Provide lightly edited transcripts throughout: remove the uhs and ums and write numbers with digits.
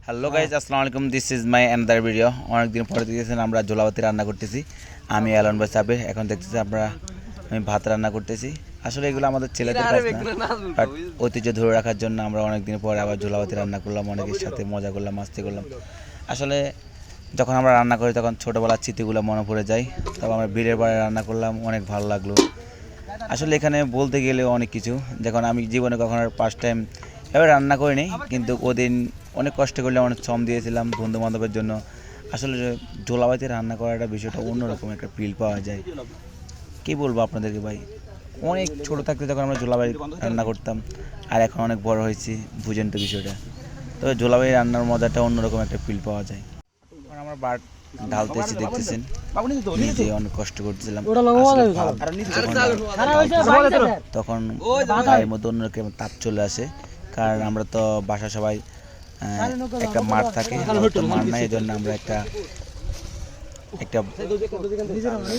Hello guys, আসসালামু আলাইকুম। This is my another video. অনেকদিন পরে দেখতেছেন আমরা ঝোলাবাতি রান্না করতেছি। আমি অ্যালন ভাই সাবির। এখন দেখতেছি আমি ভাত রান্না করতেছি। আসলে এগুলো আমাদের ছেলেদের কাজ না, বাট ঐতিহ্য ধরে রাখার জন্য আমরা অনেকদিন পরে আবার ঝোলাবাতি রান্না করলাম, অনেকের সাথে মজা করলাম, মাস্তি করলাম। আসলে যখন আমরা রান্না করি তখন ছোটোবেলার স্মৃতিগুলো মনে পড়ে যায়। তবে আমরা বিলের পাড়ে রান্না করলাম, অনেক ভালো লাগলো। আসলে এখানে বলতে গেলে অনেক কিছু, যখন আমি জীবনে কখনো ফার্স্ট টাইম এবার রান্না করিনি, কিন্তু ওদিন অনেক কষ্ট করলে অনেক শ্রম দিয়েছিলাম বন্ধু বান্ধবের জন্য। আসলে ঝোলাবাতিতে রান্না করাটা বিষয়টা অন্যরকম একটা ফিল পাওয়া যায়। কী বলবো আপনাদেরকে ভাই, অনেক ছোটো থাকতে যখন আমরা ঝোলাবাতি রান্না করতাম, আর এখন অনেক বড় হয়েছি, বুঝেন তো বিষয়টা। তবে ঝোলাবাতি রান্নার মজাটা অন্যরকম একটা ফিল পাওয়া যায়। আমরা বাট ঢালতেছি, দেখতেছেন নিজে অনেক কষ্ট করতেছিলাম। তখন গায়ের মধ্যে অন্যরকম তাপ চলে আসে, কারণ আমরা তো বাসা সবাই একটা মাঠ থাকে, মাঠ নাই, এই জন্য আমরা একটা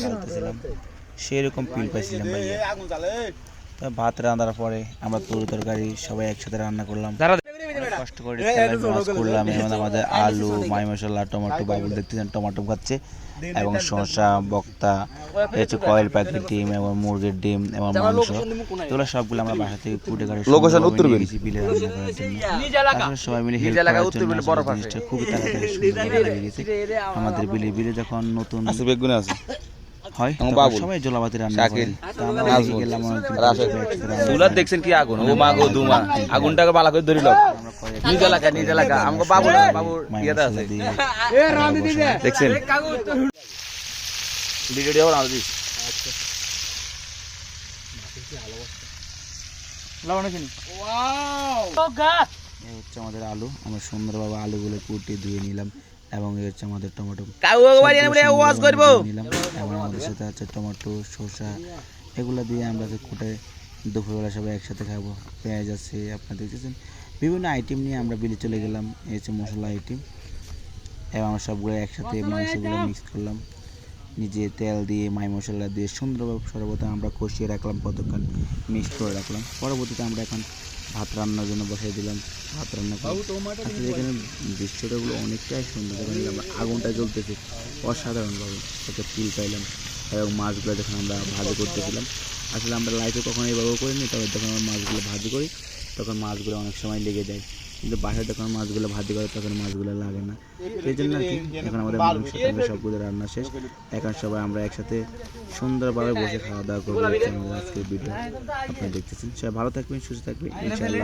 ঢালতেছিলাম, সেরকম ফিল পাইছিলাম ভাইয়া। ভাত রান্নার পরে আমরা তরি তরকারি সবাই একসাথে রান্না করলাম, কষ্ট করে মাছ করলাম। এবং আমাদের আলু, মাই মশলা, টমেটো, বাবুল দেখতেছেন টমেটো খাচ্ছে, এবং শসা, বক্তা, হচ্ছে কয়েল পাখির ডিম এবং মুরগির ডিম এবং মাংস, এগুলো সবগুলো আমরা বাসা থেকে কুটে কাটে বিলে রান্না করার জন্য। সবাই মিলে হেল্প করার জন্য জিনিসটা খুবই তাড়াতাড়ি সুন্দর হয়ে গেছে। আমাদের বিলে যখন নতুন হয় সবাই ঝোলাবাতি রান্না করে, দেখছেন কি আগুন, ও মা গো দুমা, আগুনটাকে বালা করে ধরিল। নিজ এলাকা আমাকে বাবু ইয়েতে আছে, দেখছেন ভিডিওটি আবার দিস। হচ্ছে আমাদের আলু, আমরা সুন্দরভাবে আলুগুলো কুটি ধুয়ে নিলাম, এবং এই হচ্ছে আমাদের টমেটো নিলাম, এবং আমাদের সাথে আছে টমেটো, শসা, এগুলো দিয়ে আমরা কুটে দুপুরবেলা সবাই একসাথে খাবো। পেঁয়াজ আছে, আপনারা দেখতেছেন বিভিন্ন আইটেম নিয়ে আমরা বিলে চলে গেলাম। এই হচ্ছে মশলা আইটেম, এবং আমরা সবগুলো একসাথে মাংসগুলো মিক্স করলাম, নিজে তেল দিয়ে মাই মশলা দিয়ে সুন্দরভাবে সর্বপ্রথম আমরা কষিয়ে রাখলাম, কতক্ষণ মিক্স করে রাখলাম। পরবর্তীতে আমরা এখন ভাত রান্নার জন্য বসাই দিলাম, ভাত রান্না করে। আসলে এখানে দৃশ্যটাগুলো অনেকটাই সুন্দর, যখন আমরা আগুনটা জ্বলতেছে অসাধারণভাবে একটা ফিল পাইলাম। এবং মাছগুলো যখন আমরা ভাজি করতেছিলাম, আসলে আমরা লাইফে কখনো এইভাবেও করিনি, তবে যখন আমরা মাছগুলো ভাজি করি তখন মাছগুলো অনেক সময় লেগে যায়, কিন্তু বাসায় যখন মাছগুলো ভাজি করে তখন মাছগুলো লাগে না। সেই জন্য আর কি এখন আমাদের মাংস সবগুলো রান্না শেষ, এখন সবাই আমরা একসাথে সুন্দরভাবে বসে খাওয়া দাওয়া করবো। আমাদের আজকের ভিডিও আপনারা দেখতেছেন, সবাই ভালো থাকবেন, সুস্থ থাকবেন, ইনশাআল্লাহ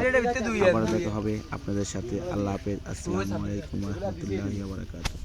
আবার দেখা হবে আপনাদের সাথে। আল্লাহ হাফেজ, আসসালামু আলাইকুম ওয়া রাহমাতুল্লাহি ওয়া বারাকাতুহু।